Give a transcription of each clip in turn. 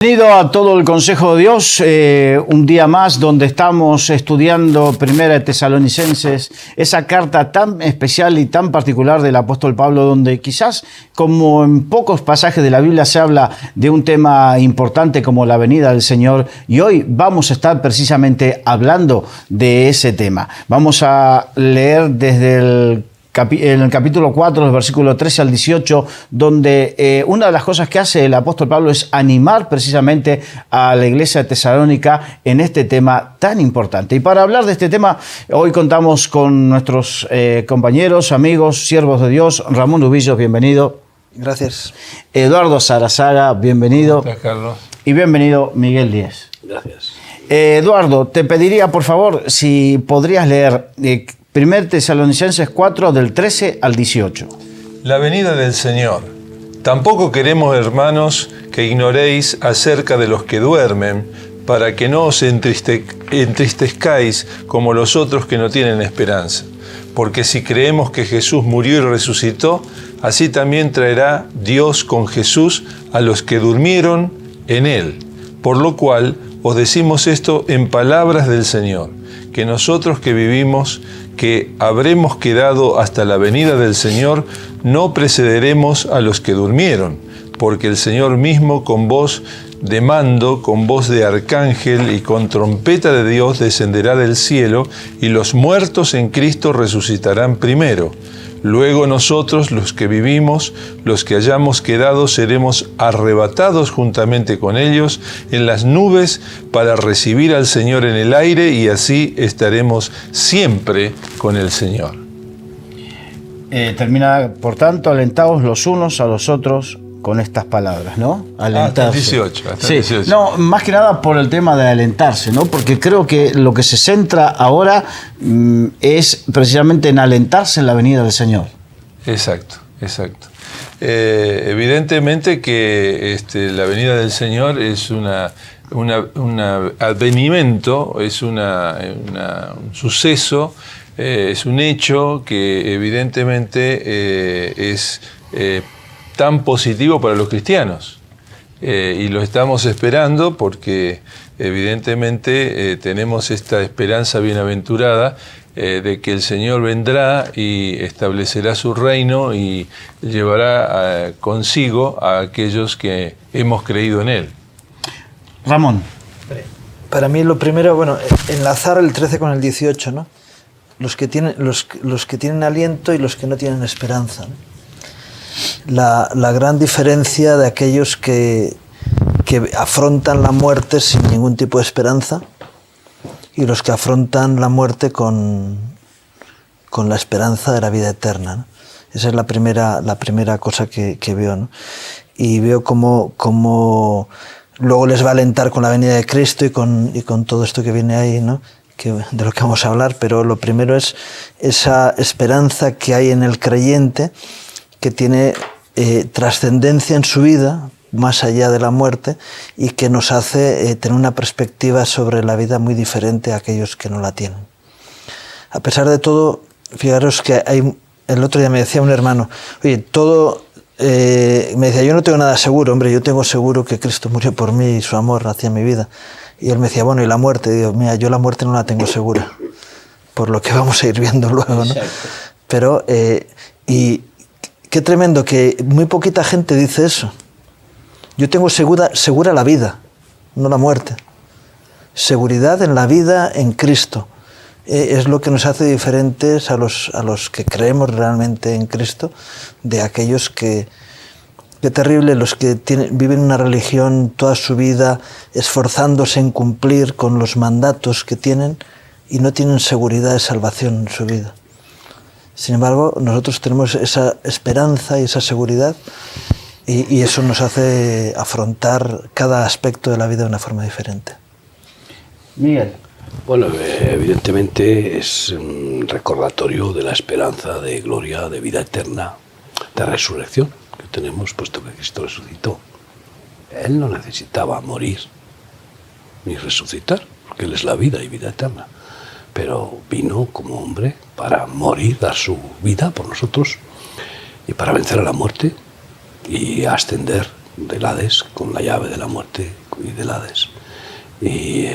Bienvenido a todo el Consejo de Dios, un día más donde estamos estudiando Primera de Tesalonicenses, esa carta tan especial y tan particular del apóstol Pablo, donde quizás como en pocos pasajes de la Biblia se habla de un tema importante como la venida del Señor, y hoy vamos a estar precisamente hablando de ese tema. Vamos a leer desde en el capítulo 4, del versículo 13 al 18, donde una de las cosas que hace el apóstol Pablo es animar precisamente a la iglesia de Tesalónica en este tema tan importante. Y para hablar de este tema, hoy contamos con nuestros compañeros, amigos, siervos de Dios. Ramón Ubillos, bienvenido. Gracias. Eduardo Sarazaga, bienvenido. Gracias, Carlos. Y bienvenido, Miguel Díez. Gracias. Eduardo, te pediría, por favor, si podrías leer 1 Tesalonicenses 4, del 13 al 18. La venida del Señor. Tampoco queremos, hermanos, que ignoréis acerca de los que duermen, para que no os entristezcáis como los otros que no tienen esperanza. Porque si creemos que Jesús murió y resucitó, así también traerá Dios con Jesús a los que durmieron en Él. Por lo cual os decimos esto en palabras del Señor, que nosotros que vivimos, que habremos quedado hasta la venida del Señor, no precederemos a los que durmieron, porque el Señor mismo con voz de mando, con voz de arcángel y con trompeta de Dios descenderá del cielo, y los muertos en Cristo resucitarán primero. Luego nosotros, los que vivimos, los que hayamos quedado, seremos arrebatados juntamente con ellos en las nubes para recibir al Señor en el aire, y así estaremos siempre con el Señor. Termina, por tanto, alentaos los unos a los otros con estas palabras, ¿no? Hasta el 18. Sí. 18. No, más que nada por el tema de alentarse, ¿no? Porque creo que lo que se centra ahora es precisamente en alentarse en la venida del Señor. Exacto. Evidentemente que la venida del Señor es un advenimiento, es un suceso, es un hecho que evidentemente es tan positivo para los cristianos, y lo estamos esperando porque evidentemente tenemos esta esperanza bienaventurada de que el Señor vendrá y establecerá su reino y llevará consigo a aquellos que hemos creído en Él. Ramón. Para mí lo primero, enlazar el 13 con el 18, ¿no? Los que tienen aliento y los que no tienen esperanza, ¿no? La gran diferencia de aquellos que afrontan la muerte sin ningún tipo de esperanza y los que afrontan la muerte con la esperanza de la vida eterna, ¿no? Esa es la primera cosa que veo, ¿no? Y veo cómo luego les va a alentar con la venida de Cristo y con todo esto que viene ahí, ¿no? De lo que vamos a hablar, pero lo primero es esa esperanza que hay en el creyente, que tiene trascendencia en su vida, más allá de la muerte, y que nos hace tener una perspectiva sobre la vida muy diferente a aquellos que no la tienen. A pesar de todo, fijaros que el otro día me decía un hermano, oye, me decía, yo no tengo nada seguro, hombre, yo tengo seguro que Cristo murió por mí y su amor hacia mi vida. Y él me decía, bueno, ¿y la muerte? Y digo, mira, yo la muerte no la tengo segura, por lo que vamos a ir viendo luego, ¿no? Exacto. Pero, y qué tremendo que muy poquita gente dice eso. Yo tengo segura la vida, no la muerte. Seguridad en la vida en Cristo. Es lo que nos hace diferentes a los que creemos realmente en Cristo, de aquellos que... Qué terrible los que viven una religión toda su vida esforzándose en cumplir con los mandatos que tienen y no tienen seguridad de salvación en su vida. Sin embargo, nosotros tenemos esa esperanza y esa seguridad, y eso nos hace afrontar cada aspecto de la vida de una forma diferente. Miguel. Bueno, evidentemente es un recordatorio de la esperanza de gloria, de vida eterna, de resurrección que tenemos, puesto que Cristo resucitó. Él no necesitaba morir ni resucitar, porque Él es la vida y vida eterna. Pero vino como hombre para morir, dar su vida por nosotros y para vencer a la muerte y ascender del Hades con la llave de la muerte, y del Hades. Y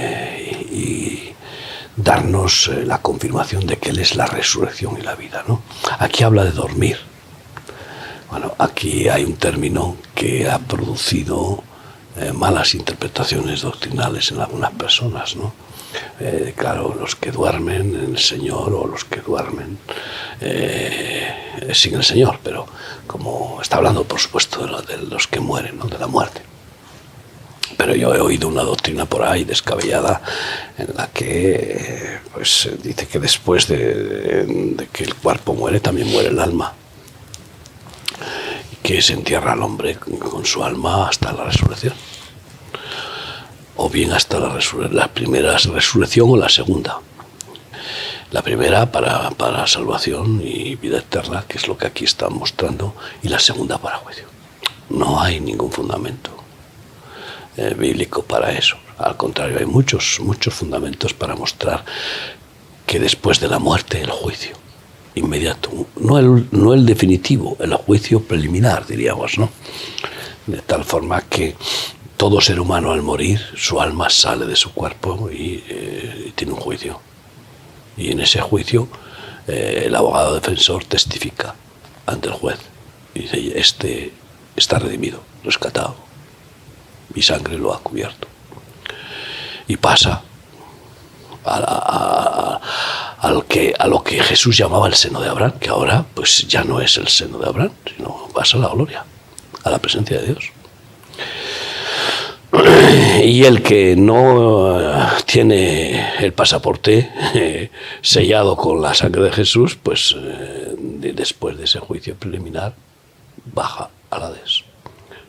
darnos la confirmación de que Él es la resurrección y la vida, ¿no? Aquí habla de dormir. Bueno, aquí hay un término que ha producido malas interpretaciones doctrinales en algunas personas, ¿no? Claro, los que duermen en el Señor o los que duermen sin el Señor, pero como está hablando, por supuesto, de los que mueren, ¿no? De la muerte. Pero yo he oído una doctrina por ahí descabellada en la que pues, dice que después de que el cuerpo muere, también muere el alma. Y que se entierra al hombre con su alma hasta la resurrección. O bien hasta la primera resurrección o la segunda. La primera para salvación y vida eterna, que es lo que aquí están mostrando, y la segunda para juicio. No hay ningún fundamento bíblico para eso. Al contrario, hay muchos fundamentos para mostrar que después de la muerte el juicio inmediato, no el definitivo, el juicio preliminar, diríamos, ¿no? De tal forma que todo ser humano al morir, su alma sale de su cuerpo y tiene un juicio. Y en ese juicio el abogado defensor testifica ante el juez y dice: este está redimido, rescatado, mi sangre lo ha cubierto. Y pasa a lo que Jesús llamaba el seno de Abraham, que ahora pues ya no es el seno de Abraham, sino pasa a la gloria, a la presencia de Dios. Y el que no tiene el pasaporte sellado con la sangre de Jesús, pues después de ese juicio preliminar baja al Hades.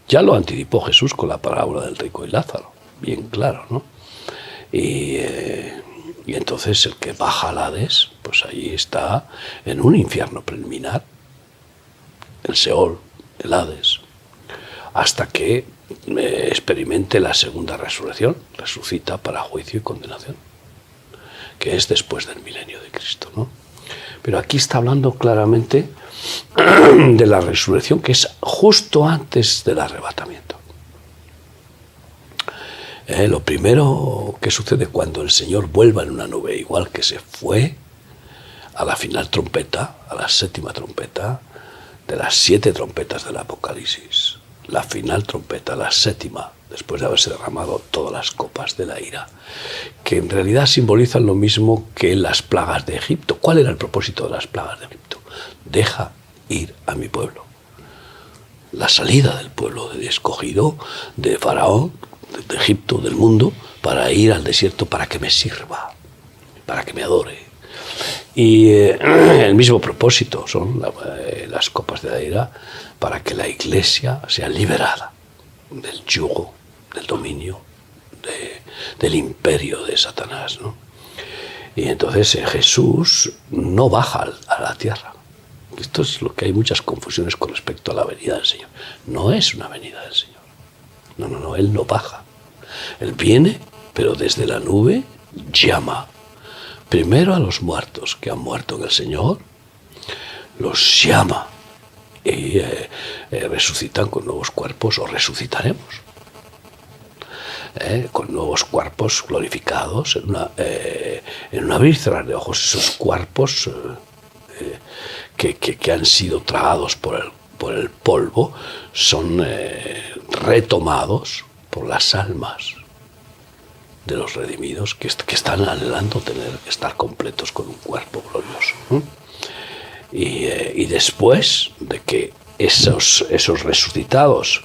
Ya lo anticipó Jesús con la parábola del rico y Lázaro, bien claro, ¿no? Y entonces el que baja al Hades, pues ahí está en un infierno preliminar, el Seol, el Hades, hasta que experimente la segunda resurrección, resucita para juicio y condenación, que es después del milenio de Cristo, ¿no? Pero aquí está hablando claramente de la resurrección, que es justo antes del arrebatamiento. Lo primero que sucede cuando el Señor vuelva en una nube, igual que se fue a la final trompeta, a la séptima trompeta de las 7 trompetas del Apocalipsis, la final trompeta, la séptima, después de haberse derramado todas las copas de la ira, que en realidad simbolizan lo mismo que las plagas de Egipto. ¿Cuál era el propósito de las plagas de Egipto? Deja ir a mi pueblo. La salida del pueblo escogido de Faraón, de Egipto, del mundo, para ir al desierto para que me sirva, para que me adore. Y el mismo propósito son las copas de la ira, para que la Iglesia sea liberada del yugo, del dominio, del imperio de Satanás, ¿no? Y entonces Jesús no baja a la tierra. Esto es lo que hay muchas confusiones con respecto a la venida del Señor. No es una venida del Señor. No, Él no baja. Él viene, pero desde la nube llama primero a los muertos que han muerto en el Señor, los llama y resucitan con nuevos cuerpos, o resucitaremos con nuevos cuerpos glorificados en un abrir y cerrar de ojos. Esos cuerpos que han sido tragados por el polvo son retomados por las almas de los redimidos que están anhelando estar completos con un cuerpo glorioso, ¿no? Y después de que esos resucitados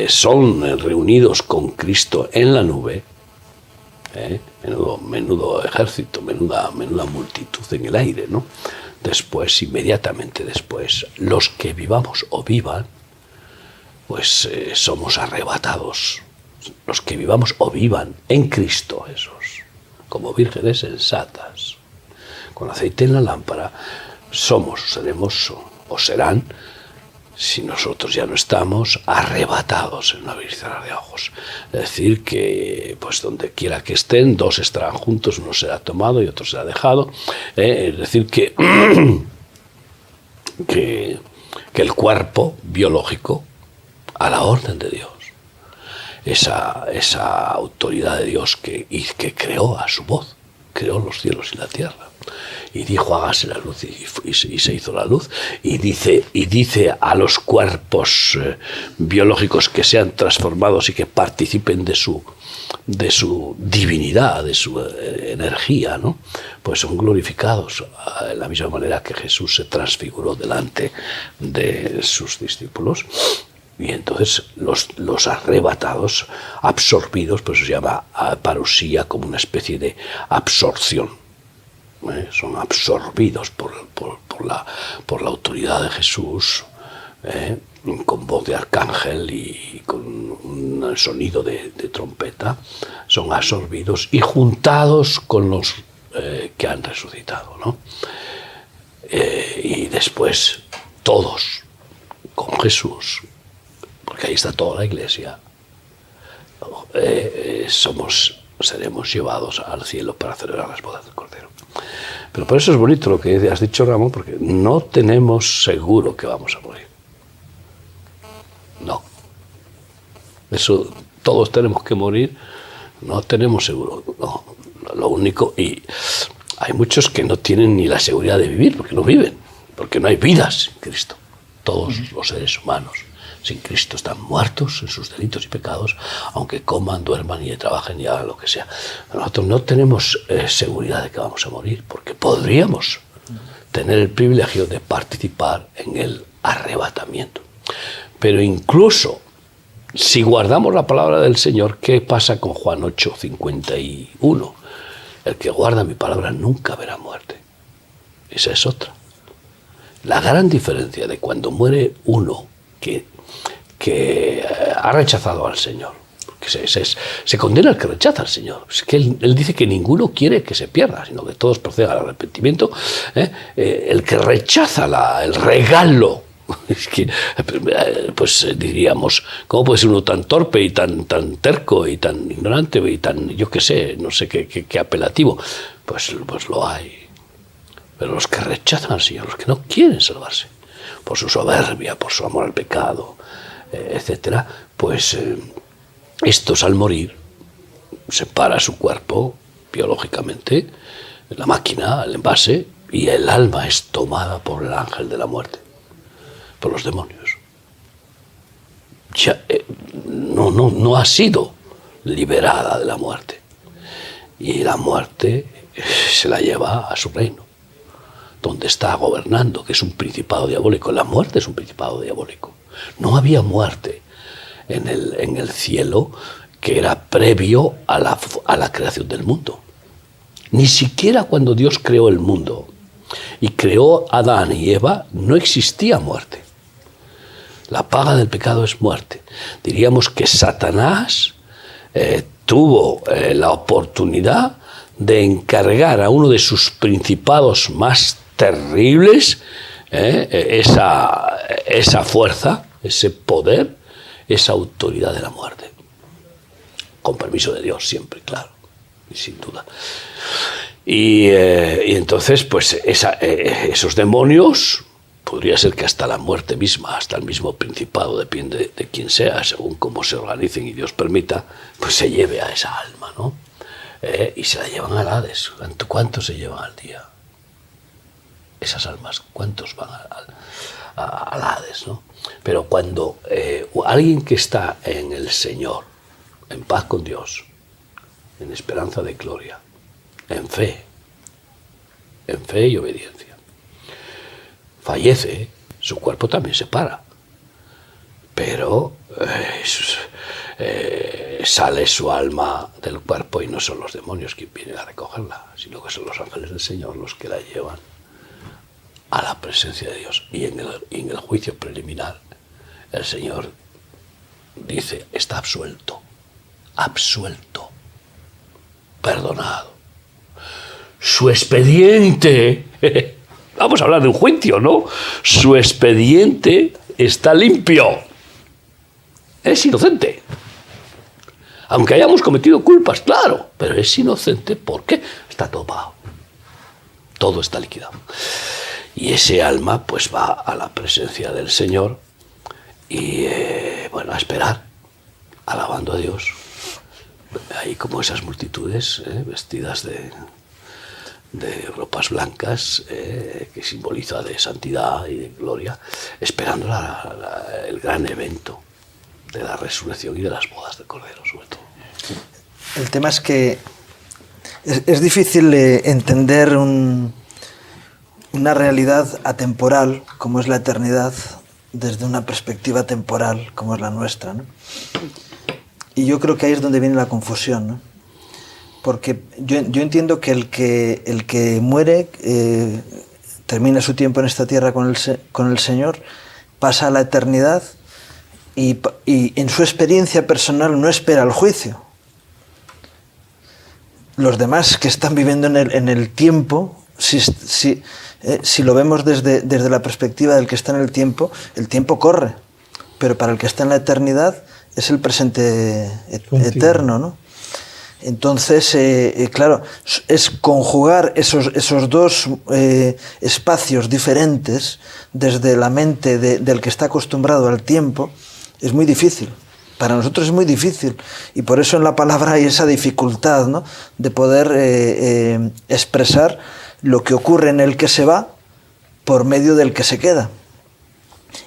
son reunidos con Cristo en la nube, menudo ejército, menuda multitud en el aire, ¿no? Después, inmediatamente después, los que vivamos o vivan, pues somos arrebatados. Los que vivamos o vivan en Cristo, esos, como vírgenes sensatas, con aceite en la lámpara, seremos o serán, si nosotros ya no estamos, arrebatados en un abrir y cerrar de ojos. Es decir, que pues donde quiera que estén, 2 estarán juntos, uno será tomado y otro será dejado. Es decir, que el cuerpo biológico, a la orden de Dios, esa autoridad de Dios que creó a su voz, creó los cielos y la tierra. Y dijo, hágase la luz, y se hizo la luz. Y dice a los cuerpos biológicos que sean transformados y que participen de su divinidad, de su energía, ¿no? Pues son glorificados de la misma manera que Jesús se transfiguró delante de sus discípulos. Y entonces los arrebatados, absorbidos, pues se llama parusía, como una especie de absorción. Son absorbidos por la autoridad de Jesús, con voz de arcángel y con un sonido de trompeta, son absorbidos y juntados con los que han resucitado, ¿no? Y después todos con Jesús, porque ahí está toda la iglesia, seremos llevados al cielo para celebrar las bodas del Cordero. Pero por eso es bonito lo que has dicho, Ramón, porque no tenemos seguro que vamos a morir. No. Eso, todos tenemos que morir, no tenemos seguro. No. Lo único, y hay muchos que no tienen ni la seguridad de vivir, porque no viven, porque no hay vida sin Cristo. Todos los seres humanos sin Cristo están muertos en sus delitos y pecados, aunque coman, duerman y trabajen y hagan lo que sea. Nosotros no tenemos seguridad de que vamos a morir, porque podríamos tener el privilegio de participar en el arrebatamiento. Pero incluso si guardamos la palabra del Señor, ¿qué pasa con Juan 8:51? El que guarda mi palabra nunca verá muerte. Esa es otra. La gran diferencia de cuando muere uno que ha rechazado al Señor, porque se condena al que rechaza al Señor. Es que él dice que ninguno quiere que se pierda, sino que todos procedan al arrepentimiento. El que rechaza el regalo, es que, pues diríamos, ¿cómo puede ser uno tan torpe y tan terco y tan ignorante y tan, yo qué sé, no sé qué apelativo? Pues lo hay. Pero los que rechazan al Señor, los que no quieren salvarse, por su soberbia, por su amor al pecado, etcétera, pues estos al morir separa su cuerpo biológicamente, la máquina, el envase, y el alma es tomada por el ángel de la muerte, por los demonios. Ya, no ha sido liberada de la muerte, y la muerte se la lleva a su reino, donde está gobernando, que es un principado diabólico. La muerte es un principado diabólico. No había muerte en el cielo, que era previo a la creación del mundo. Ni siquiera cuando Dios creó el mundo y creó a Adán y Eva, no existía muerte. La paga del pecado es muerte. Diríamos que Satanás tuvo la oportunidad de encargar a uno de sus principados más terribles esa fuerza, ese poder, esa autoridad de la muerte. Con permiso de Dios siempre, claro, y sin duda. Y entonces, pues esos demonios, podría ser que hasta la muerte misma, hasta el mismo principado, depende de quién sea, según cómo se organicen y Dios permita, pues se lleve a esa alma, ¿no? Y se la llevan al Hades. ¿Cuántos se llevan al día? Esas almas, ¿cuántos van al Hades, ¿no? Pero cuando alguien que está en el Señor, en paz con Dios, en esperanza de gloria, en fe y obediencia, fallece, su cuerpo también se para, pero sale su alma del cuerpo, y no son los demonios quienes vienen a recogerla, sino que son los ángeles del Señor los que la llevan a la presencia de Dios. Y en el juicio preliminar el Señor dice: está absuelto, perdonado. Su expediente, vamos a hablar de un juicio, ¿no? Su expediente está limpio, es inocente. Aunque hayamos cometido culpas, claro, pero es inocente porque está todo pagado, todo está liquidado. Y ese alma pues va a la presencia del Señor y, bueno, a esperar alabando a Dios. Hay como esas multitudes vestidas de ropas blancas, que simboliza de santidad y de gloria, esperando el gran evento de la resurrección y de las bodas del Cordero, sobre todo. El tema es que es difícil entender una realidad atemporal como es la eternidad desde una perspectiva temporal como es la nuestra, ¿no? Y yo creo que ahí es donde viene la confusión, ¿no? Porque yo entiendo que el que muere, termina su tiempo en esta tierra con el Señor, pasa a la eternidad y en su experiencia personal no espera el juicio. Los demás que están viviendo en el tiempo, si lo vemos desde la perspectiva del que está en el tiempo corre, pero para el que está en la eternidad es el presente eterno, ¿no? Entonces, claro, es conjugar esos dos espacios diferentes desde la mente del que está acostumbrado al tiempo, es muy difícil. Para nosotros es muy difícil, y por eso en la palabra hay esa dificultad, ¿no?, de poder expresar lo que ocurre en el que se va por medio del que se queda.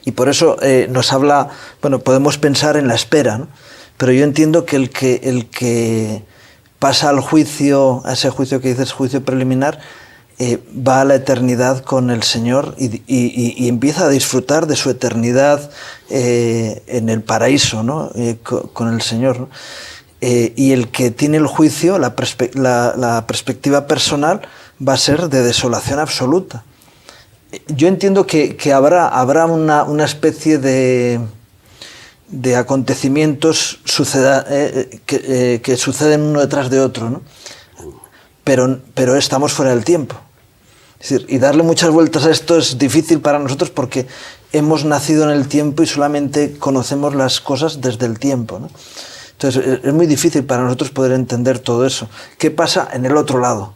Y por eso nos habla, bueno, podemos pensar en la espera, ¿no? Pero yo entiendo que el que pasa al juicio, a ese juicio que dices, juicio preliminar, va a la eternidad con el Señor y empieza a disfrutar de su eternidad en el paraíso, ¿no?, con el Señor, ¿no? Y el que tiene el juicio, la perspectiva personal, va a ser de desolación absoluta. Yo entiendo que habrá una especie de acontecimientos que suceden uno detrás de otro, ¿no? Pero estamos fuera del tiempo. Es decir, y darle muchas vueltas a esto es difícil para nosotros porque hemos nacido en el tiempo y solamente conocemos las cosas desde el tiempo, ¿no? Entonces es muy difícil para nosotros poder entender todo eso. ¿Qué pasa en el otro lado?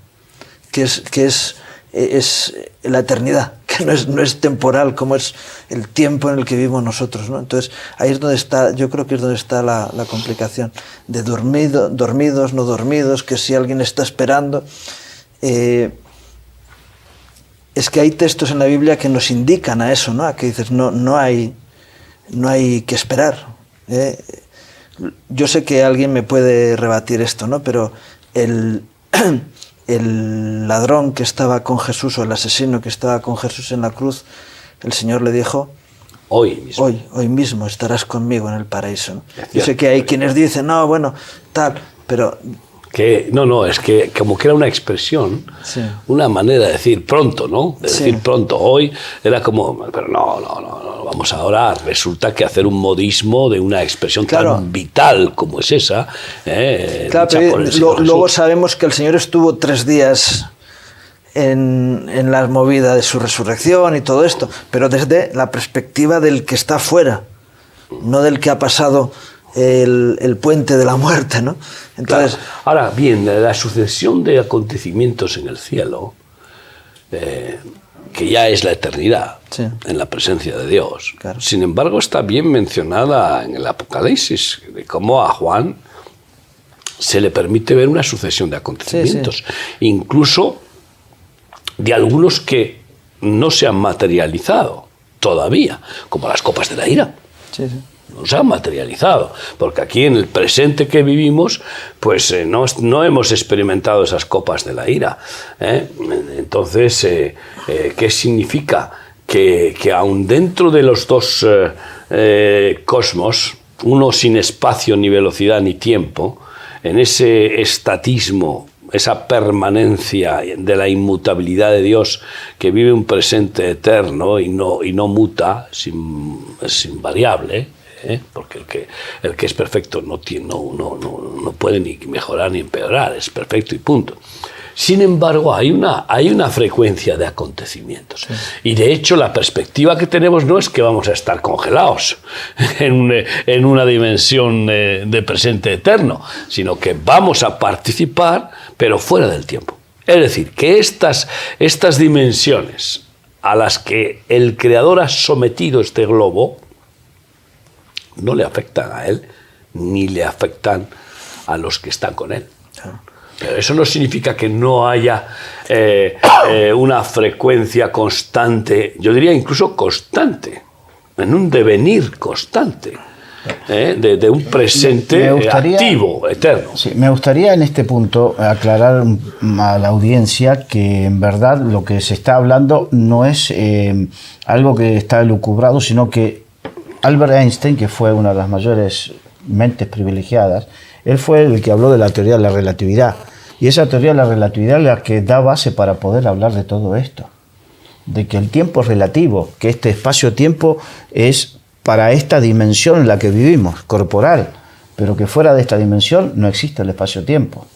Que es la eternidad, que no es temporal como es el tiempo en el que vivimos nosotros, ¿no? Entonces ahí es donde está, yo creo que es donde está la complicación de dormidos, no dormidos, que si alguien está esperando. Es que hay textos en la Biblia que nos indican a eso, ¿no? A que dices, no hay que esperar. Yo sé que alguien me puede rebatir esto, ¿no? Pero el ladrón que estaba con Jesús, o el asesino que estaba con Jesús en la cruz, el Señor le dijo, hoy mismo estarás conmigo en el paraíso, ¿no? Yo sé que hay quienes dicen, no, bueno, tal, pero... es que como que era una expresión, sí, una manera de decir pronto, ¿no? De decir, sí, pronto, hoy, era como, pero no, vamos ahora, resulta que hacer un modismo de una expresión, claro, tan vital como es esa. Claro, pero luego sabemos que el Señor estuvo 3 días en la movida de su resurrección y todo esto, pero desde la perspectiva del que está fuera, no del que ha pasado el puente de la muerte, ¿no? Entonces, claro. Ahora bien, la sucesión de acontecimientos en el cielo, que ya es la eternidad, sí, en la presencia de Dios, claro, sin embargo está bien mencionada en el Apocalipsis, de cómo a Juan se le permite ver una sucesión de acontecimientos, sí, sí, incluso de algunos que no se han materializado todavía, como las copas de la ira. Sí, sí. No se han materializado, porque aquí en el presente que vivimos, pues no hemos experimentado esas copas de la ira, ¿eh? Entonces, ¿qué significa? Que aun dentro de los dos cosmos, uno sin espacio, ni velocidad, ni tiempo, en ese estatismo, esa permanencia de la inmutabilidad de Dios, que vive un presente eterno y no muta, es invariable, porque el que es perfecto no puede ni mejorar ni empeorar, es perfecto y punto. Sin embargo, hay una frecuencia de acontecimientos. Sí. Y de hecho, la perspectiva que tenemos no es que vamos a estar congelados en una dimensión de presente eterno, sino que vamos a participar, pero fuera del tiempo. Es decir, que estas dimensiones a las que el Creador ha sometido este globo no le afectan a él ni le afectan a los que están con él. Pero eso no significa que no haya una frecuencia constante, yo diría incluso constante, en un devenir constante, de un presente activo, eterno. Sí, me gustaría en este punto aclarar a la audiencia que en verdad lo que se está hablando no es algo que está elucubrado, sino que Albert Einstein, que fue una de las mayores mentes privilegiadas, él fue el que habló de la teoría de la relatividad. Y esa teoría de la relatividad es la que da base para poder hablar de todo esto. De que el tiempo es relativo, que este espacio-tiempo es para esta dimensión en la que vivimos, corporal, pero que fuera de esta dimensión no existe el espacio-tiempo.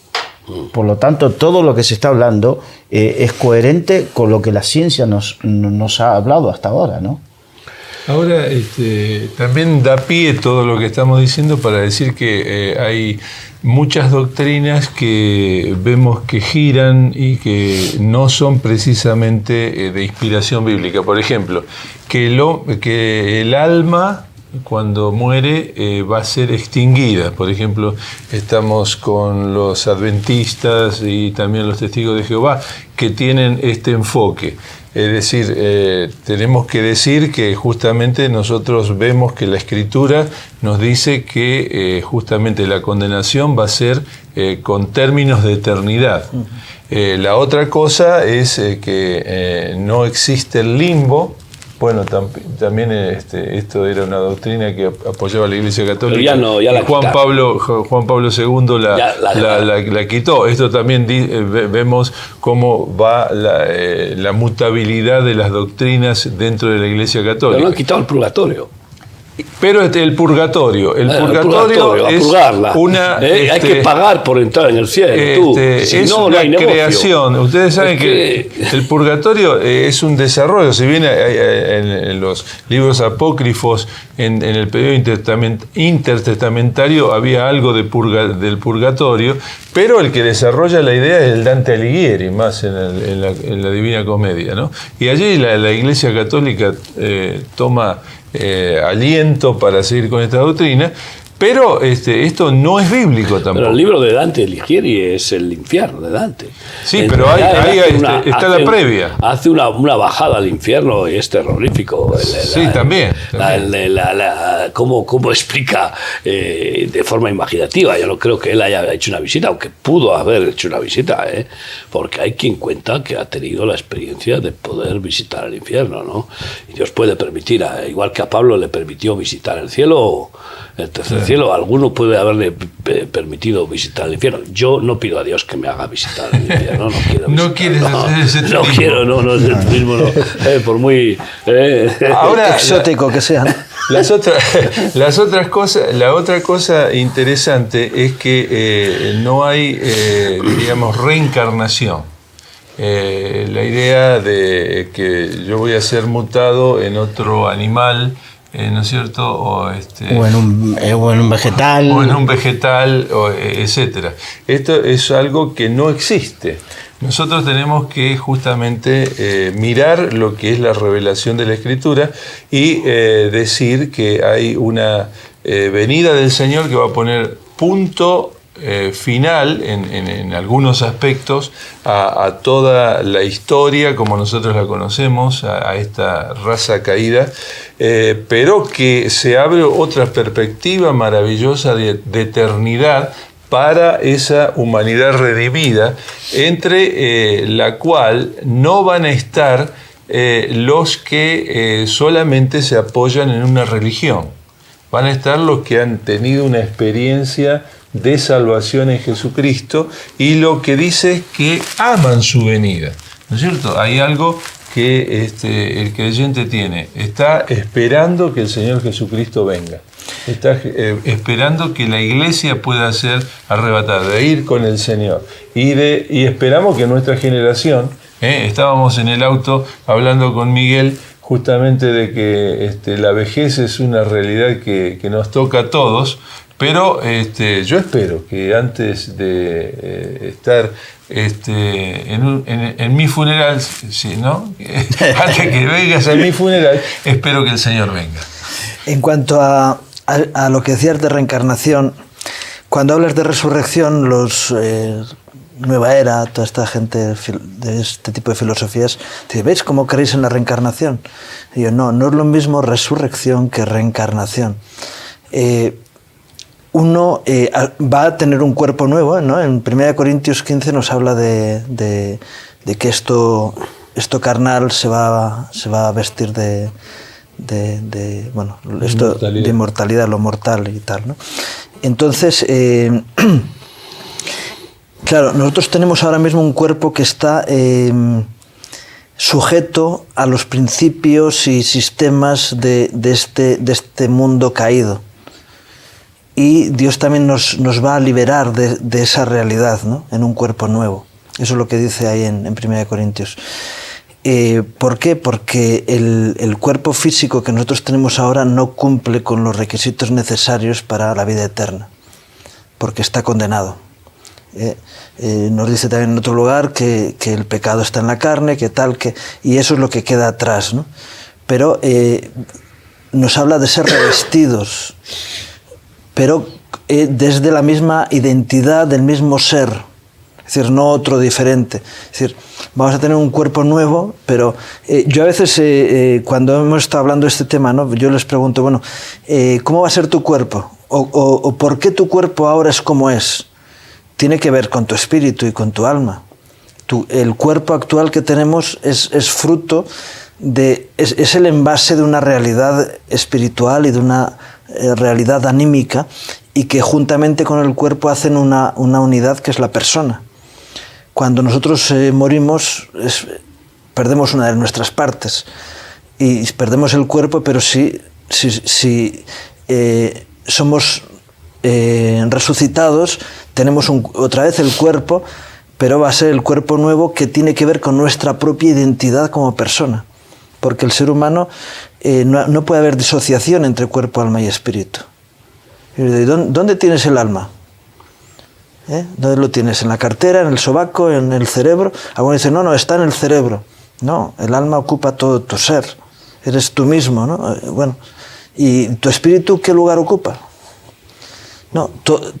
Por lo tanto, todo lo que se está hablando es coherente con lo que la ciencia nos ha hablado hasta ahora, ¿no? Ahora, también da pie todo lo que estamos diciendo para decir que hay muchas doctrinas que vemos que giran y que no son precisamente de inspiración bíblica. Por ejemplo, que el alma cuando muere va a ser extinguida. Por ejemplo, estamos con los adventistas y también los testigos de Jehová que tienen este enfoque. Es decir, tenemos que decir que justamente nosotros vemos que la Escritura nos dice que justamente la condenación va a ser con términos de eternidad. La otra cosa es que no existe el limbo. Bueno, también esto era una doctrina que apoyaba la Iglesia Católica. Juan Pablo II la quitó. Esto también vemos cómo va la mutabilidad de las doctrinas dentro de la Iglesia Católica. Pero no han quitado el purgatorio. Pero el purgatorio es una... hay que pagar por entrar en el cielo. Si es no, una creación. Ustedes saben que el purgatorio es un desarrollo. Si bien en los libros apócrifos, en el periodo intertestamentario, había algo del purgatorio, pero el que desarrolla la idea es el Dante Alighieri, más en la Divina Comedia, ¿no? Y allí la Iglesia Católica toma aliento para seguir con esta doctrina, pero esto no es bíblico tampoco. Pero el libro de Dante Alighieri es el infierno de Dante. Sí, pero ahí está la previa. Hace una bajada al infierno y es terrorífico. También. Cómo explica de forma imaginativa. Yo no creo que él haya hecho una visita, aunque pudo haber hecho una visita, porque hay quien cuenta que ha tenido la experiencia de poder visitar el infierno, ¿no? Y Dios puede permitir, igual que a Pablo le permitió visitar el cielo, el tercer cielo, alguno puede haberle permitido visitar el infierno. Yo no pido a Dios que me haga visitar el infierno, no quiero no es el turismo, por muy ahora, exótico que sea, ¿no? La otra cosa interesante es que no hay, diríamos, reencarnación. La idea de que yo voy a ser mutado en otro animal, ¿no es cierto? O en un vegetal. O en un vegetal, etcétera. Esto es algo que no existe. Nosotros tenemos que justamente mirar lo que es la revelación de la Escritura y decir que hay una venida del Señor que va a poner punto final en algunos aspectos a toda la historia como nosotros la conocemos, a esta raza caída, pero que se abre otra perspectiva maravillosa de eternidad para esa humanidad redimida, entre la cual no van a estar los que solamente se apoyan en una religión. Van a estar los que han tenido una experiencia de salvación en Jesucristo y lo que dice es que aman su venida, ¿no es cierto? Hay algo que el creyente tiene, está esperando que el Señor Jesucristo venga, está esperando que la iglesia pueda ser arrebatada, de ir con el Señor, y esperamos que nuestra generación, estábamos en el auto hablando con Miguel justamente de que la vejez es una realidad que nos toca a todos. Pero yo espero que antes de estar en mi funeral, sí, ¿no? Antes que vengas a mi funeral, espero que el Señor venga. En cuanto a a lo que decías de reencarnación, cuando hablas de resurrección, los Nueva Era, toda esta gente de este tipo de filosofías, te ¿veis cómo creéis en la reencarnación? Y yo, no es lo mismo resurrección que reencarnación. Uno va a tener un cuerpo nuevo, ¿no? En 1 Corintios 15 nos habla de que esto carnal se va a vestir de inmortalidad, lo mortal y tal, ¿no? Entonces, claro, nosotros tenemos ahora mismo un cuerpo que está sujeto a los principios y sistemas de este mundo caído. Y Dios también nos va a liberar de esa realidad, ¿no? En un cuerpo nuevo. Eso es lo que dice ahí en 1 Corintios. ¿Por qué? Porque el cuerpo físico que nosotros tenemos ahora no cumple con los requisitos necesarios para la vida eterna, porque está condenado. Nos dice también en otro lugar que el pecado está en la carne, y eso es lo que queda atrás, ¿no? Pero nos habla de ser revestidos, pero desde la misma identidad del mismo ser. Es decir, no otro diferente. Es decir, vamos a tener un cuerpo nuevo, pero yo a veces, cuando hemos estado hablando de este tema, ¿no? Yo les pregunto, bueno, ¿cómo va a ser tu cuerpo? O ¿por qué tu cuerpo ahora es como es? Tiene que ver con tu espíritu y con tu alma. El cuerpo actual que tenemos es fruto es el envase de una realidad espiritual y de una realidad anímica, y que juntamente con el cuerpo hacen una unidad que es la persona. Cuando nosotros morimos, perdemos una de nuestras partes y perdemos el cuerpo, pero si somos resucitados, tenemos otra vez el cuerpo, pero va a ser el cuerpo nuevo que tiene que ver con nuestra propia identidad como persona. Porque el ser humano no puede haber disociación entre cuerpo, alma y espíritu. ¿Dónde tienes el alma? ¿Dónde lo tienes? ¿En la cartera, en el sobaco, en el cerebro? Algunos dicen, no, está en el cerebro. No, el alma ocupa todo tu ser. Eres tú mismo, ¿no? Bueno, ¿y tu espíritu qué lugar ocupa? No,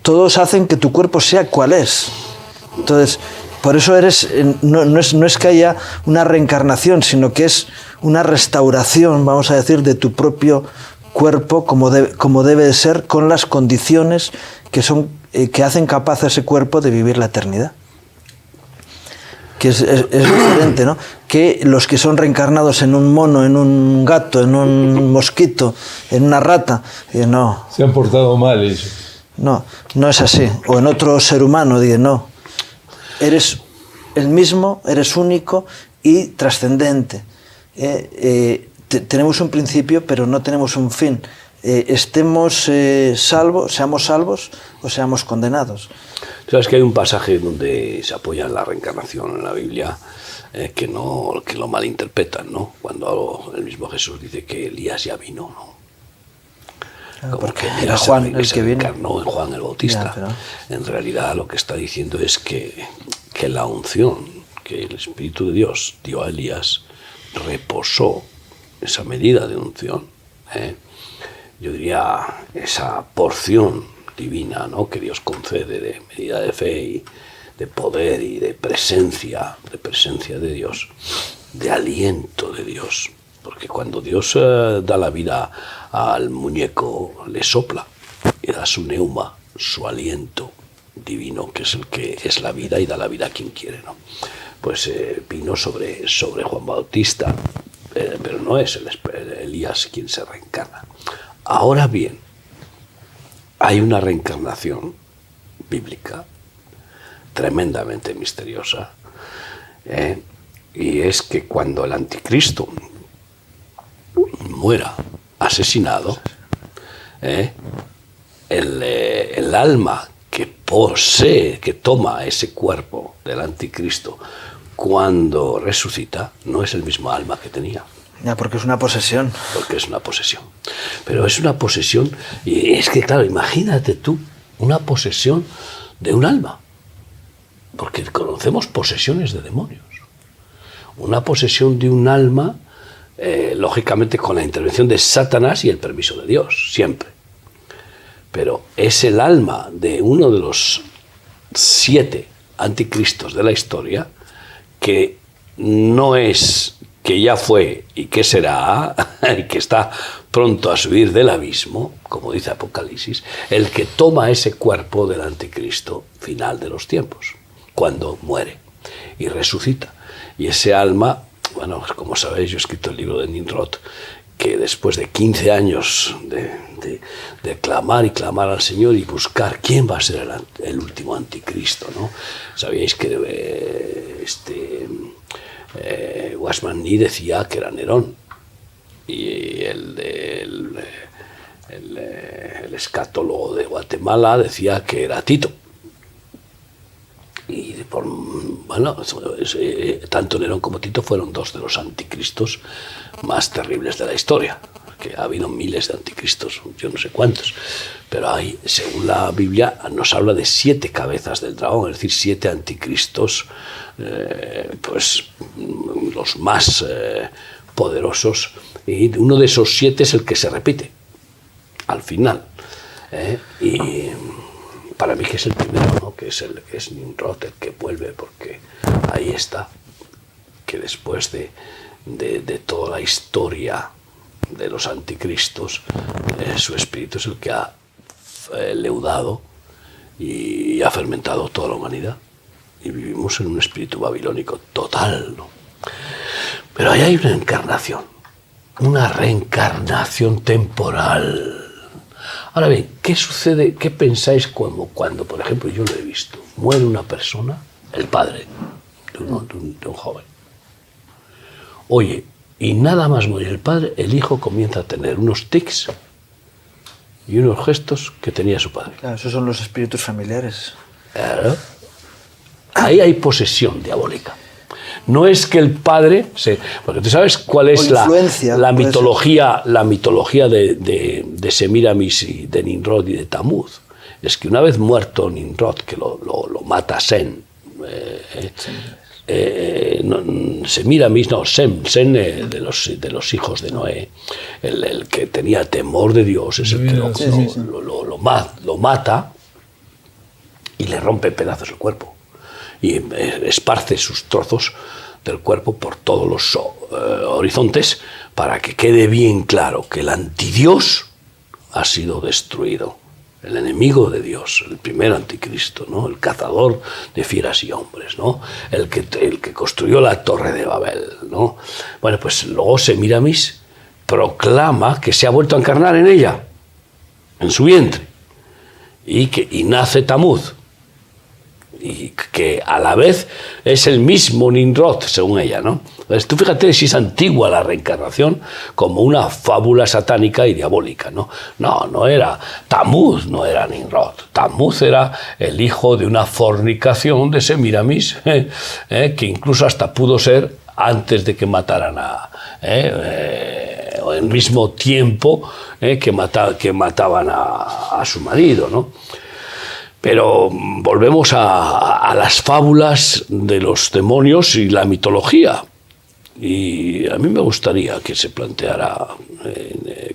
todos hacen que tu cuerpo sea cual es. Entonces, por eso no es que haya una reencarnación, sino que es una restauración, vamos a decir, de tu propio cuerpo como debe de ser, con las condiciones que hacen capaz a ese cuerpo de vivir la eternidad. Que es diferente, ¿no? Que los que son reencarnados en un mono, en un gato, en un mosquito, en una rata, no. Se han portado mal ellos. No es así. O en otro ser humano, no. Eres el mismo, eres único y trascendente. Tenemos un principio, pero no tenemos un fin. Estemos seamos salvos o seamos condenados. Sabes que hay un pasaje donde se apoya en la reencarnación en la Biblia que lo malinterpretan, ¿no? Cuando el mismo Jesús dice que Elías ya vino, ¿no? Como porque que era Juan el se que vino. encarnó en Juan el Bautista. En realidad lo que está diciendo es que la unción que el Espíritu de Dios dio a Elías reposó esa medida de unción, yo diría esa porción divina, ¿no? Que Dios concede de medida de fe y de poder y de presencia de Dios, de aliento de Dios, porque cuando Dios da la vida al muñeco, le sopla y da su neuma, su aliento divino, que es el que es la vida y da la vida a quien quiere, ¿no? Pues vino sobre Juan Bautista, pero no es Elías quien se reencarna. Ahora bien, hay una reencarnación bíblica tremendamente misteriosa, y es que cuando el anticristo muera asesinado, el alma que posee, que toma ese cuerpo del anticristo cuando resucita, no es el mismo alma que tenía. Ya, porque es una posesión. Porque es una posesión. Pero es una posesión, y es que, claro, imagínate tú, una posesión de un alma. Porque conocemos posesiones de demonios. Una posesión de un alma, lógicamente con la intervención de Satanás y el permiso de Dios, siempre. pero es el alma de uno de los 7 anticristos de la historia, que no es, que ya fue y que será, y que está pronto a subir del abismo, como dice Apocalipsis, el que toma ese cuerpo del anticristo final de los tiempos, cuando muere y resucita. Y ese alma, bueno, como sabéis, yo he escrito el libro de Nimrod, que después de 15 años de clamar y clamar al Señor y buscar quién va a ser el último anticristo, ¿no? Sabíais que Watchman Nee decía que era Nerón, y el escatólogo de Guatemala decía que era Tito. Y bueno, tanto Nerón como Tito fueron 2 de los anticristos más terribles de la historia, que ha habido miles de anticristos, yo no sé cuántos, pero hay, según la Biblia, nos habla de 7 cabezas del dragón, es decir, 7 anticristos, pues los más poderosos, y uno de esos 7 es el que se repite al final, y para mí que es el primero, ¿no? Que es Nimrod el que vuelve, porque ahí está, que después de toda la historia de los anticristos, su espíritu es el que ha leudado y ha fermentado toda la humanidad, y vivimos en un espíritu babilónico total, ¿no? Pero ahí hay una encarnación, una reencarnación temporal. Ahora bien, ¿qué sucede? ¿Qué pensáis cuando, por ejemplo, yo lo he visto, muere una persona, el padre de un joven? Oye, y nada más morir el padre, el hijo comienza a tener unos tics y unos gestos que tenía su padre. Claro, esos son los espíritus familiares. Claro. Ahí hay posesión diabólica. No es que el padre porque tú sabes cuál es la mitología de Semiramis y de Nimrod y de Tamuz. Es que una vez muerto Nimrod, que lo mata Sem, Sem de los hijos de Noé, el que tenía temor de Dios, es el que lo mata y le rompe en pedazos el cuerpo y esparce sus trozos del cuerpo por todos los horizontes, para que quede bien claro que el antidios ha sido destruido, el enemigo de Dios, el primer anticristo, ¿no? El cazador de fieras y hombres, ¿no? El que construyó la torre de Babel, ¿no? Bueno, pues luego Semiramis proclama que se ha vuelto a encarnar en ella, en su vientre, y nace Tamuz, y que a la vez es el mismo Nimrod, según ella, ¿no? Entonces, tú fíjate si es antigua la reencarnación, como una fábula satánica y diabólica, ¿no? No era Tamuz, no era Nimrod. Tamuz era el hijo de una fornicación de Semiramis, que incluso hasta pudo ser antes de que mataran o al mismo tiempo que mataban a su marido, ¿no? Pero volvemos a las fábulas de los demonios y la mitología. Y a mí me gustaría que se planteara,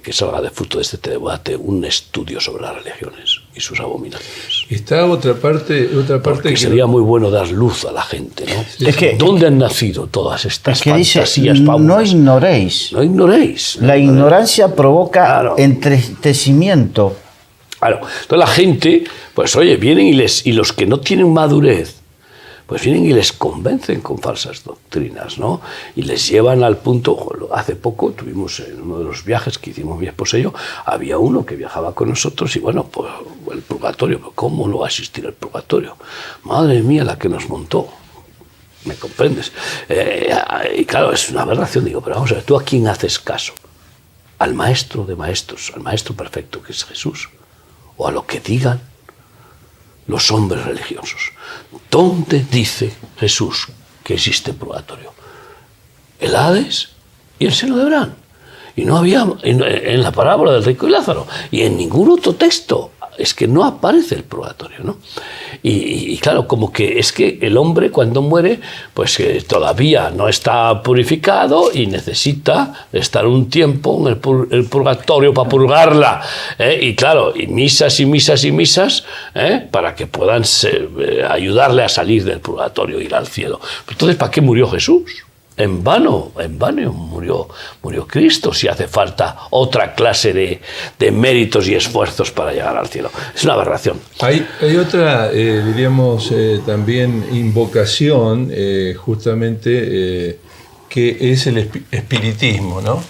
que salga de fruto de este debate, un estudio sobre las religiones y sus abominaciones. Está otra parte Porque que sería muy bueno dar luz a la gente, ¿no? Sí. Es que, ¿dónde han nacido todas estas fantasías, dice, fábulas? No ignoréis. No ignoréis. La ignorancia provoca entristecimiento. Claro, entonces la gente, pues oye, vienen y los que no tienen madurez, pues vienen y les convencen con falsas doctrinas, ¿no? Y les llevan al punto. Hace poco tuvimos en uno de los viajes que hicimos mi esposa y yo, había uno que viajaba con nosotros y bueno, pues el purgatorio, ¿cómo no va a existir el purgatorio? Madre mía, la que nos montó. ¿Me comprendes? Y claro, es una aberración. Digo, pero vamos a ver, ¿tú a quién haces caso? ¿Al maestro de maestros, al maestro perfecto que es Jesús? ¿O a lo que digan los hombres religiosos? ¿Dónde dice Jesús que existe el purgatorio? El Hades y el seno de Abraham. Y no había en la parábola del rico y Lázaro, y en ningún otro texto es que no aparece el purgatorio, ¿no? Y claro, como que es que el hombre cuando muere, pues todavía no está purificado y necesita estar un tiempo en el purgatorio para purgarla, y claro, y misas y misas y misas, para que puedan ayudarle a salir del purgatorio e ir al cielo. Entonces, ¿para qué murió Jesús? En vano murió Cristo, si hace falta otra clase de méritos y esfuerzos para llegar al cielo. Es una aberración. Hay otra, diríamos, también invocación, justamente, que es el espiritismo, ¿no?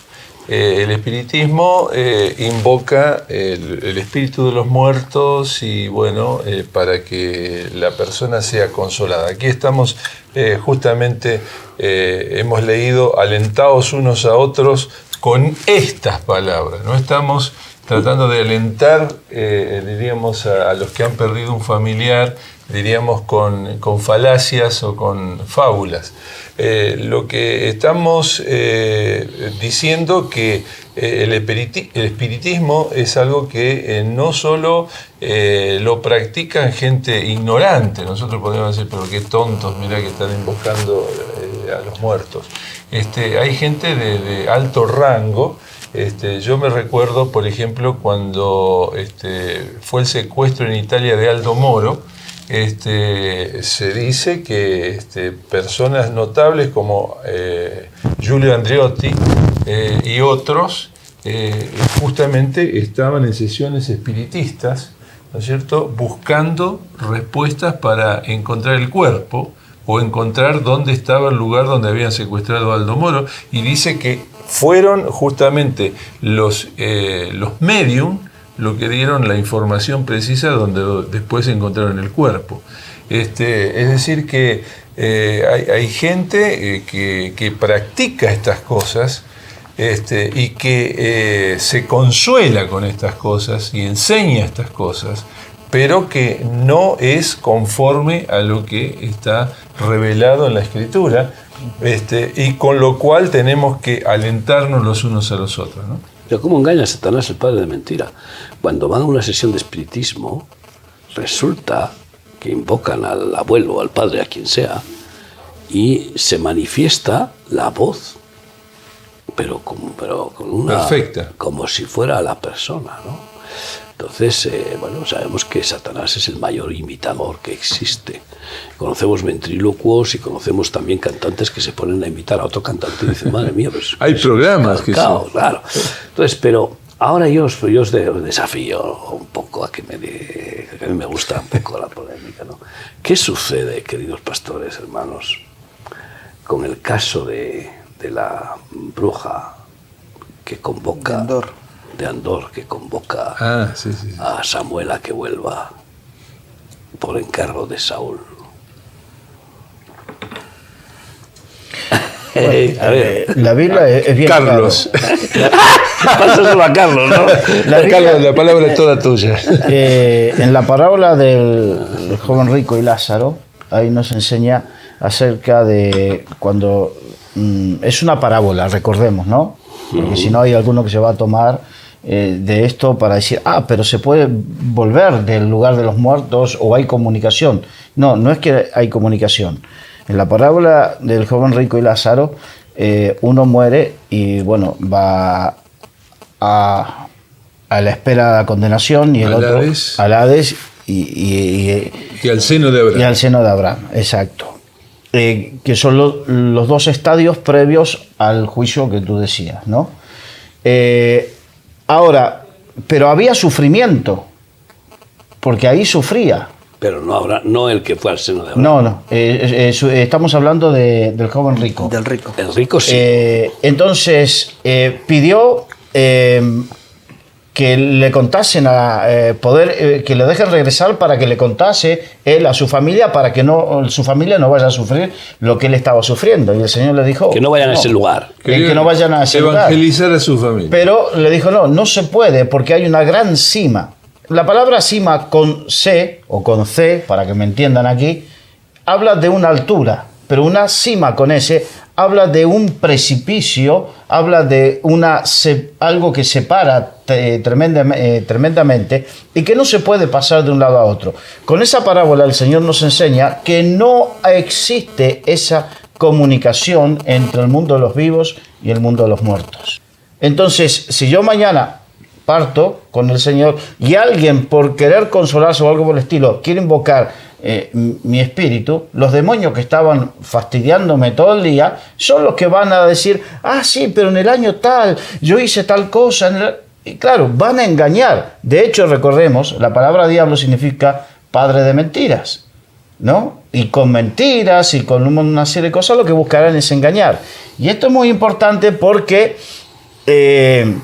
El espiritismo invoca el espíritu de los muertos y, bueno, para que la persona sea consolada. Aquí estamos justamente, hemos leído alentados unos a otros con estas palabras. No estamos tratando de alentar, diríamos, a los que han perdido un familiar, diríamos, con falacias o con fábulas. Lo que estamos diciendo que el espiritismo es algo que no solo lo practican gente ignorante. Nosotros podríamos decir, pero qué tontos, mirá que están invocando a los muertos. Hay gente de alto rango. Yo me recuerdo, por ejemplo, cuando fue el secuestro en Italia de Aldo Moro. Se dice que personas notables como Giulio Andreotti y otros justamente estaban en sesiones espiritistas, ¿no es cierto?, buscando respuestas para encontrar el cuerpo o encontrar dónde estaba el lugar donde habían secuestrado a Aldo Moro, y dice que fueron justamente los medium lo que dieron la información precisa donde después encontraron el cuerpo. Es decir que hay gente que practica estas cosas y que se consuela con estas cosas y enseña estas cosas, pero que no es conforme a lo que está revelado en la Escritura, y con lo cual tenemos que alentarnos los unos a los otros, ¿no? Pero ¿cómo engaña a Satanás, el padre de mentira? Cuando van a una sesión de espiritismo, resulta que invocan al abuelo, al padre, a quien sea, y se manifiesta la voz, pero con una... Perfecta. Como si fuera la persona, ¿no? Entonces, bueno, sabemos que Satanás es el mayor imitador que existe. Conocemos ventrílocuos y conocemos también cantantes que se ponen a imitar a otro cante y dicen, madre mía, pues... Hay programas que sí. Claro. Entonces, pero ahora yo os desafío un poco a que a mí me gusta un poco la polémica, ¿no? ¿Qué sucede, queridos pastores, hermanos, con el caso de la bruja que convoca... de Andor, que convoca a Samuel a que vuelva por encargo de Saúl? A ver, la Biblia es bien Carlos. Pásaselo a Carlos, ¿no? Carlos, la palabra es toda tuya. En la parábola del joven rico y Lázaro, ahí nos enseña acerca de cuando... es una parábola, recordemos, ¿no? Porque si no hay alguno que se va a tomar de esto para decir, pero se puede volver del lugar de los muertos o hay comunicación. No, no es que hay comunicación. En la parábola del joven rico y Lázaro, uno muere y va a la espera de la condenación y el otro al Hades y al seno de Abraham. Y al seno de Abraham, exacto. Que son los dos estadios previos al juicio que tú decías, ¿no? Ahora, pero había sufrimiento, porque ahí sufría. Pero no el que fue al seno de Abraham. No, estamos hablando del joven rico. Del rico. El rico sí. Entonces, pidió que le contasen que le dejen regresar para que le contase él a su familia, para que su familia no vaya a sufrir lo que él estaba sufriendo. Y el Señor le dijo... Que no vayan a ese lugar. Que no vayan a ese lugar. Evangelizar a su familia. Pero le dijo, no se puede porque hay una gran cima. La palabra cima con C, o con C, para que me entiendan aquí, habla de una altura. pero una cima con S habla de un precipicio, habla de algo que separa tremendamente y que no se puede pasar de un lado a otro. Con esa parábola el Señor nos enseña que no existe esa comunicación entre el mundo de los vivos y el mundo de los muertos. Entonces, si yo mañana parto con el Señor y alguien por querer consolarse o algo por el estilo quiere invocar mi espíritu, los demonios que estaban fastidiándome todo el día son los que van a decir, sí, pero en el año tal, yo hice tal cosa. Y claro, van a engañar. De hecho, recordemos, la palabra diablo significa padre de mentiras, ¿no? Y con mentiras y con una serie de cosas lo que buscarán es engañar. Y esto es muy importante porque en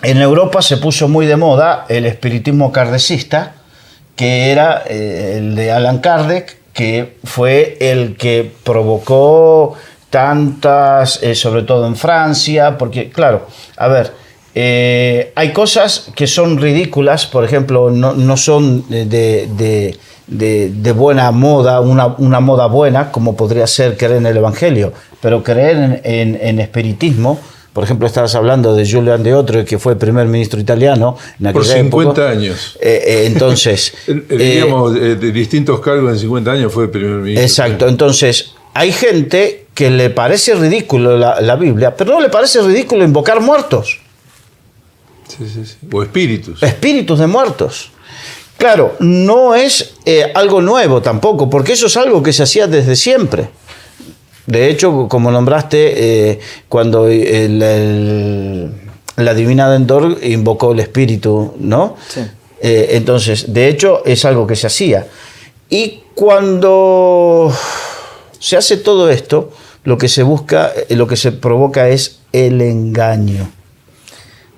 Europa se puso muy de moda el espiritismo kardecista, que era el de Allan Kardec, que fue el que provocó tantas, sobre todo en Francia, porque claro, a ver, hay cosas que son ridículas, por ejemplo, no son de buena moda, una moda buena, como podría ser creer en el Evangelio, pero creer en espiritismo. Por ejemplo, estabas hablando de Julian de Otro, que fue primer ministro italiano en aquella por 50 época. Años. Entonces, digamos, de distintos cargos en 50 años fue primer ministro. Exacto. Entonces, hay gente que le parece ridículo la Biblia, pero no le parece ridículo invocar muertos. Sí. O espíritus. Espíritus de muertos. Claro, no es algo nuevo tampoco, porque eso es algo que se hacía desde siempre. De hecho, como nombraste, cuando la divina Dentor invocó el espíritu, ¿no? Sí. Entonces, de hecho, es algo que se hacía. Y cuando se hace todo esto, lo que se busca, lo que se provoca es el engaño.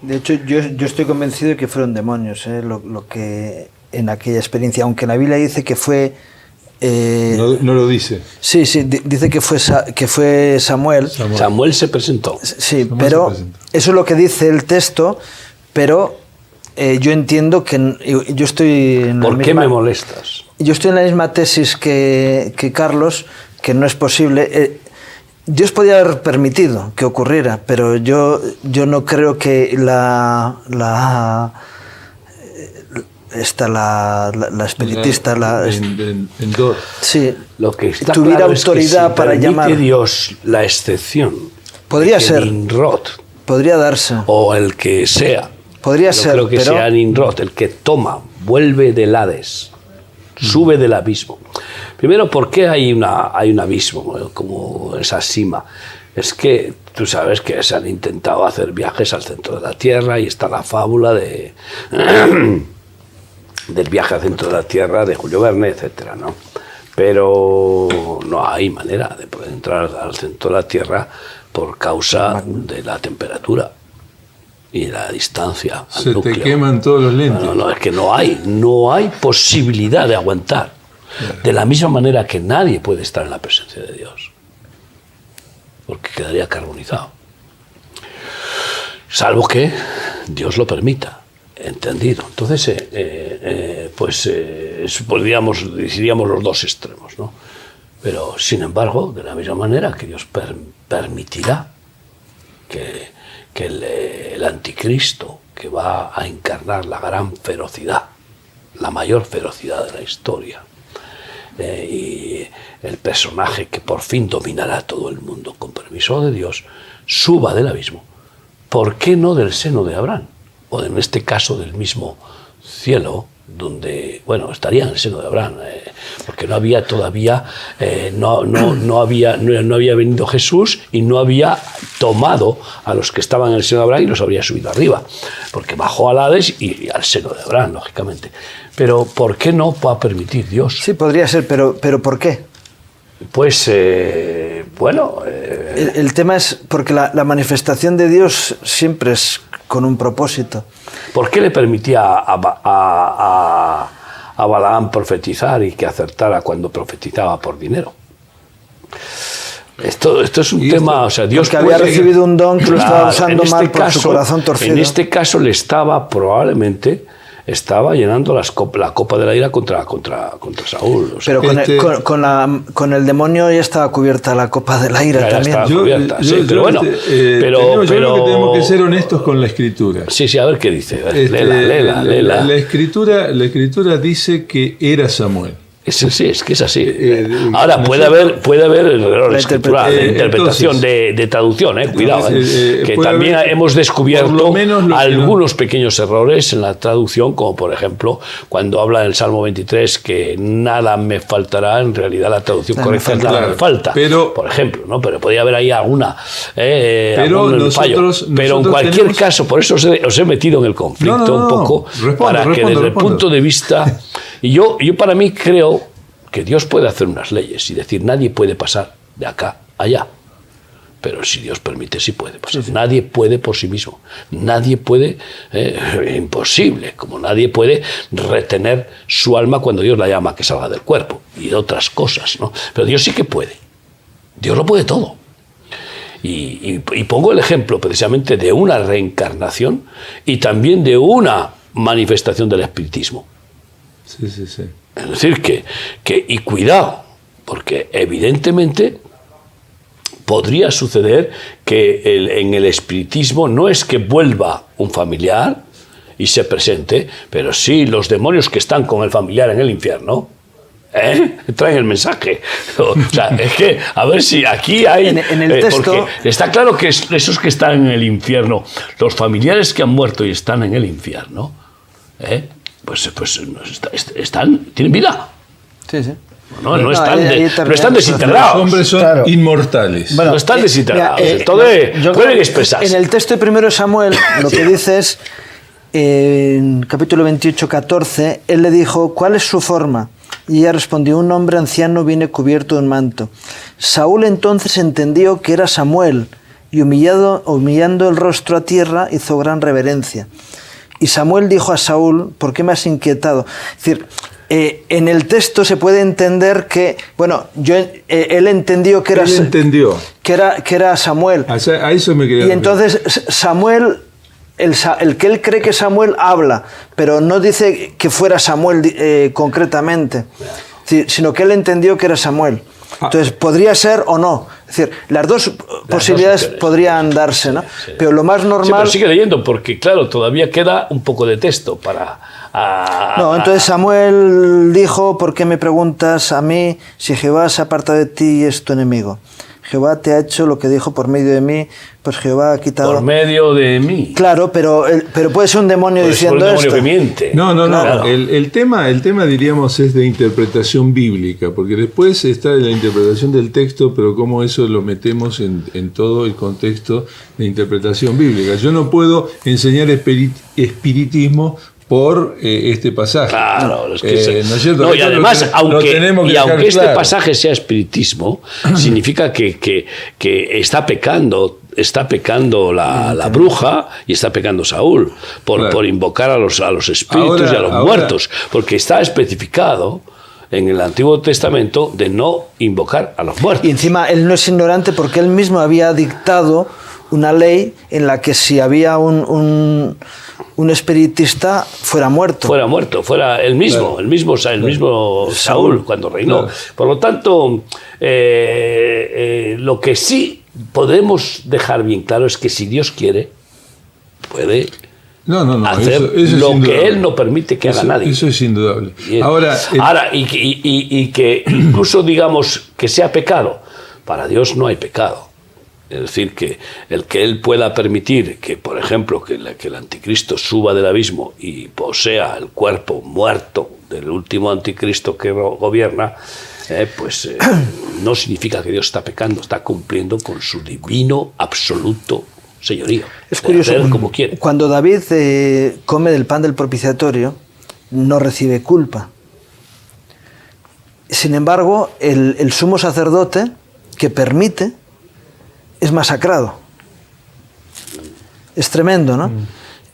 De hecho, yo estoy convencido de que fueron demonios, lo que en aquella experiencia, aunque la Biblia dice que fue... no lo dice. Sí, dice que fue Samuel. Samuel se presentó. Sí, pero eso es lo que dice el texto, pero yo entiendo que yo estoy en ¿Por qué me molestas? Yo estoy en la misma tesis que Carlos, que no es posible. Dios podía haber permitido que ocurriera, pero yo no creo que la espiritista, Endor. Sí, lo que está tuviera claro autoridad es que si para llamar. Dios la excepción. Podría ser. Nimrod, podría darse. o el que sea. Podría ser. Creo que pero... sea Nimrod, el que toma, vuelve del Hades, sube del abismo. Primero, ¿por qué hay un abismo, como esa cima? Es que tú sabes que se han intentado hacer viajes al centro de la Tierra y está la fábula del viaje al centro de la Tierra de Julio Verne, etcétera, ¿no? Pero no hay manera de poder entrar al centro de la Tierra por causa de la temperatura y la distancia al núcleo. Se te queman todos los lentes. No, es que no hay posibilidad de aguantar. De la misma manera que nadie puede estar en la presencia de Dios, porque quedaría carbonizado. Salvo que Dios lo permita, entendido. Entonces, diríamos los dos extremos, ¿no? Pero, sin embargo, de la misma manera que Dios permitirá que el anticristo, que va a encarnar la gran ferocidad, la mayor ferocidad de la historia, y el personaje que por fin dominará todo el mundo con permiso de Dios, suba del abismo. ¿Por qué no del seno de Abraham? O en este caso del mismo cielo, donde, estaría en el seno de Abraham, porque no había todavía, no había venido Jesús y no había tomado a los que estaban en el seno de Abraham y los habría subido arriba, porque bajó al Hades y al seno de Abraham, lógicamente. Pero ¿por qué no va a permitir Dios? Sí, podría ser, pero ¿por qué? Pues, el tema es porque la manifestación de Dios siempre es con un propósito. ¿Por qué le permitía a Balaam profetizar y que acertara cuando profetizaba por dinero? Esto es un tema, Dios porque había recibido un don que lo estaba usando mal por su corazón torcido. En este caso le estaba probablemente estaba llenando la copa de la ira contra Saúl. O sea, pero con el demonio ya estaba cubierta la copa de la ira ya también. estaba cubierta, pero bueno. Yo creo que tenemos que ser honestos con la Escritura. Sí, a ver qué dice. Léela. La Escritura dice que era Samuel. Sí, es que es así. Ahora, puede haber error escritural, de interpretación, de traducción, cuidado. Que también hemos descubierto algunos pequeños errores en la traducción, como por ejemplo, cuando habla en el Salmo 23 que nada me faltará, en realidad la traducción correcta es nada me falta. Por ejemplo, ¿no? Pero podría haber ahí algún fallo. Pero en cualquier caso, por eso os he metido en el conflicto un poco, para que desde el punto de vista... Y yo para mí creo que Dios puede hacer unas leyes y decir, nadie puede pasar de acá a allá. Pero si Dios permite, sí puede pasar. Sí. Nadie puede por sí mismo. Nadie puede, imposible, como nadie puede retener su alma cuando Dios la llama a que salga del cuerpo y otras cosas, ¿no? Pero Dios sí que puede. Dios lo puede todo. Y pongo el ejemplo precisamente de una reencarnación y también de una manifestación del espiritismo. Sí. Es decir, y cuidado, porque evidentemente podría suceder que en el espiritismo no es que vuelva un familiar y se presente, pero sí los demonios que están con el familiar en el infierno, traen el mensaje. O sea, es que, a ver si aquí hay... En el texto... Porque está claro que esos que están en el infierno, los familiares que han muerto y están en el infierno, pues tienen vida. Sí. No están desintegrados. Los hombres son inmortales. Bueno, no están desintegrados. Pueden expresarse. En el texto de 1 Samuel, lo que dice es, en capítulo 28, 14, él le dijo, ¿cuál es su forma? Y ella respondió, un hombre anciano viene cubierto de un manto. Saúl entonces entendió que era Samuel, y humillando el rostro a tierra, hizo gran reverencia. Y Samuel dijo a Saúl, ¿por qué me has inquietado? Es decir, en el texto se puede entender que, bueno, él entendió que era, que era Samuel. A eso me quería y entonces Samuel, el que él cree que Samuel habla, pero no dice que fuera Samuel concretamente, sino que él entendió que era Samuel. Entonces, podría ser o no. Es decir, las dos posibilidades podrían darse, ¿no? Sí. Pero lo más normal... Sí, pero sigue leyendo, porque, claro, todavía queda un poco de texto para... entonces Samuel dijo, ¿por qué me preguntas a mí si Jehová se aparta de ti y es tu enemigo? Jehová te ha hecho lo que dijo por medio de mí, pues Jehová ha quitado... Por medio de mí. Claro, pero puede ser un demonio diciendo esto. Que miente. No. Claro. El tema, diríamos, es de interpretación bíblica, porque después está la interpretación del texto, pero cómo eso lo metemos en todo el contexto de interpretación bíblica. Yo no puedo enseñar espiritismo por este pasaje. Claro, es que ¿no es cierto? No, y además, aunque este pasaje sea espiritismo, significa que está pecando la bruja y está pecando Saúl por invocar a los espíritus y a los muertos, porque está especificado en el Antiguo Testamento de no invocar a los muertos. Y encima él no es ignorante porque él mismo había dictado una ley en la que si había un espiritista fuera muerto. Fuera el mismo Saúl cuando reinó. Claro. Por lo tanto, lo que sí podemos dejar bien claro es que si Dios quiere, puede hacer eso lo que Él no permite que haga nadie. Eso es indudable. Ahora, y que incluso digamos que sea pecado, para Dios no hay pecado. Es decir, que Él pueda permitir que, por ejemplo, que el anticristo suba del abismo y posea el cuerpo muerto del último anticristo que gobierna, no significa que Dios está pecando, está cumpliendo con su divino absoluto señorío. Es curioso, hacer como quiere. Cuando David come del pan del propiciatorio, no recibe culpa. Sin embargo, el sumo sacerdote que permite es masacrado. Es tremendo, ¿no?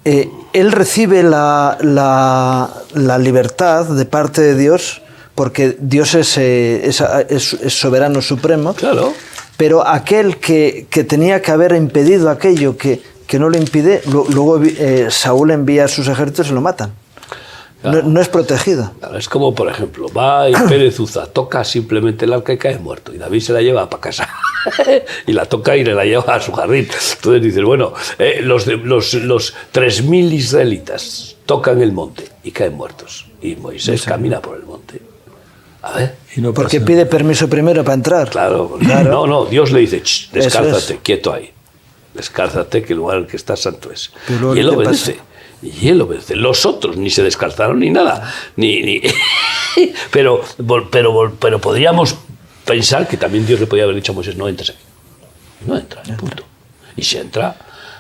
Él recibe la libertad de parte de Dios porque Dios es soberano supremo. Claro. Pero aquel que tenía que haber impedido aquello que no lo impide, luego Saúl envía a sus ejércitos y lo matan. Claro. No es protegida. Claro, es como, por ejemplo, va y Pérez Uza toca simplemente el arca y cae muerto. Y David se la lleva para casa. Y la toca y le la lleva a su jardín. Entonces dices, bueno, los 3.000 israelitas tocan el monte y caen muertos. Y Moisés camina por el monte. A ver. Y no Porque pasa pide permiso primero para entrar. Claro. No, Dios le dice, descálzate, quieto ahí. Descálzate, que el lugar en el que estás santo es. Y él obedece. Y él obedece. Los otros ni se descalzaron ni nada. Pero podríamos pensar que también Dios le podía haber dicho a Moisés, no entres aquí. No entra, punto. Y si entra,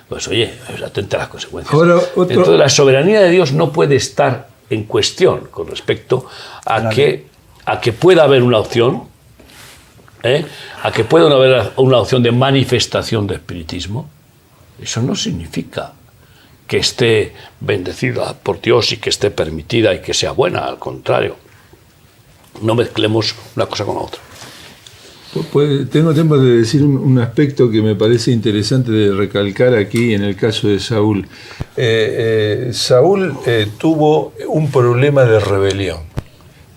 pues oye, atente a las consecuencias. Entonces la soberanía de Dios no puede estar en cuestión con respecto a que pueda haber una opción, a que pueda haber una opción de manifestación de espiritismo. Eso no significa que esté bendecida por Dios y que esté permitida y que sea buena, al contrario. No mezclemos una cosa con la otra. Pues, tengo tiempo de decir un aspecto que me parece interesante de recalcar aquí en el caso de Saúl. Saúl tuvo un problema de rebelión,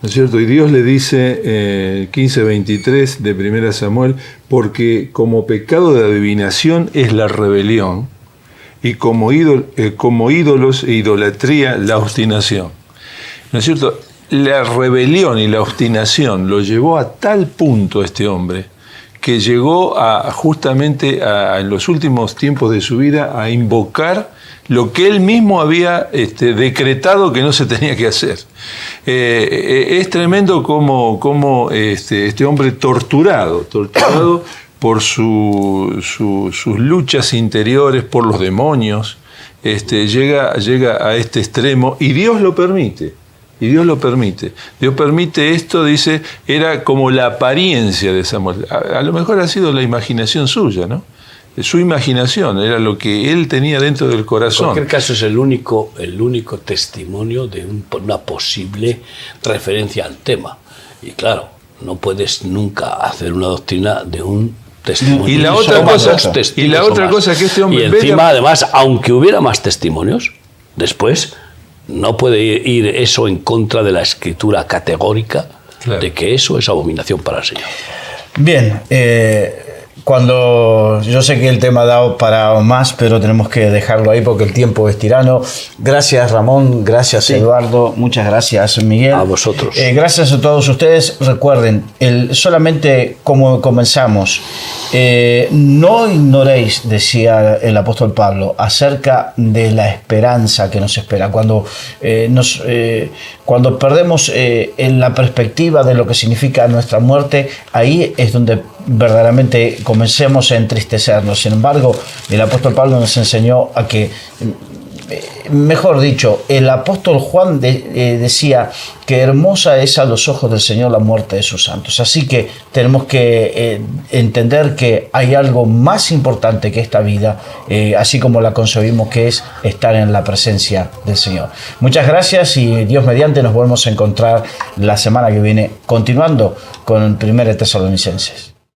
¿no es cierto? Y Dios le dice 15:23 de 1 Samuel, porque como pecado de adivinación es la rebelión, y como ídolos e idolatría la obstinación. ¿No es cierto? La rebelión y la obstinación lo llevó a tal punto este hombre que llegó justamente en los últimos tiempos de su vida a invocar lo que él mismo había decretado que no se tenía que hacer. Es tremendo como este hombre torturado por sus luchas interiores, por los demonios, llega a este extremo y Dios lo permite. Dios permite esto, dice, era como la apariencia de Samuel. A lo mejor ha sido la imaginación suya, ¿no? Su imaginación, era lo que él tenía dentro del corazón. En cualquier caso es el único testimonio de una posible referencia al tema. Y claro, no puedes nunca hacer una doctrina de un testimonio. Y la otra cosa que este hombre... Y encima, además, aunque hubiera más testimonios, después... No puede ir eso en contra de la escritura categórica, claro, de que eso es abominación para el Señor. Bien, cuando yo sé que el tema ha dado para más, pero tenemos que dejarlo ahí porque el tiempo es tirano. Gracias Ramón, gracias Eduardo, muchas gracias Miguel. A vosotros. Gracias a todos ustedes. Recuerden, solamente como comenzamos, no ignoréis, decía el apóstol Pablo, acerca de la esperanza que nos espera. Cuando perdemos en la perspectiva de lo que significa nuestra muerte, ahí es donde verdaderamente comencemos a entristecernos. Sin embargo, el apóstol Pablo nos enseñó a que, mejor dicho, el apóstol Juan decía que hermosa es a los ojos del Señor la muerte de sus santos. Así que tenemos que entender que hay algo más importante que esta vida, así como la concebimos, que es estar en la presencia del Señor. Muchas gracias y Dios mediante nos volvemos a encontrar la semana que viene, continuando con 1 Tesalonicenses.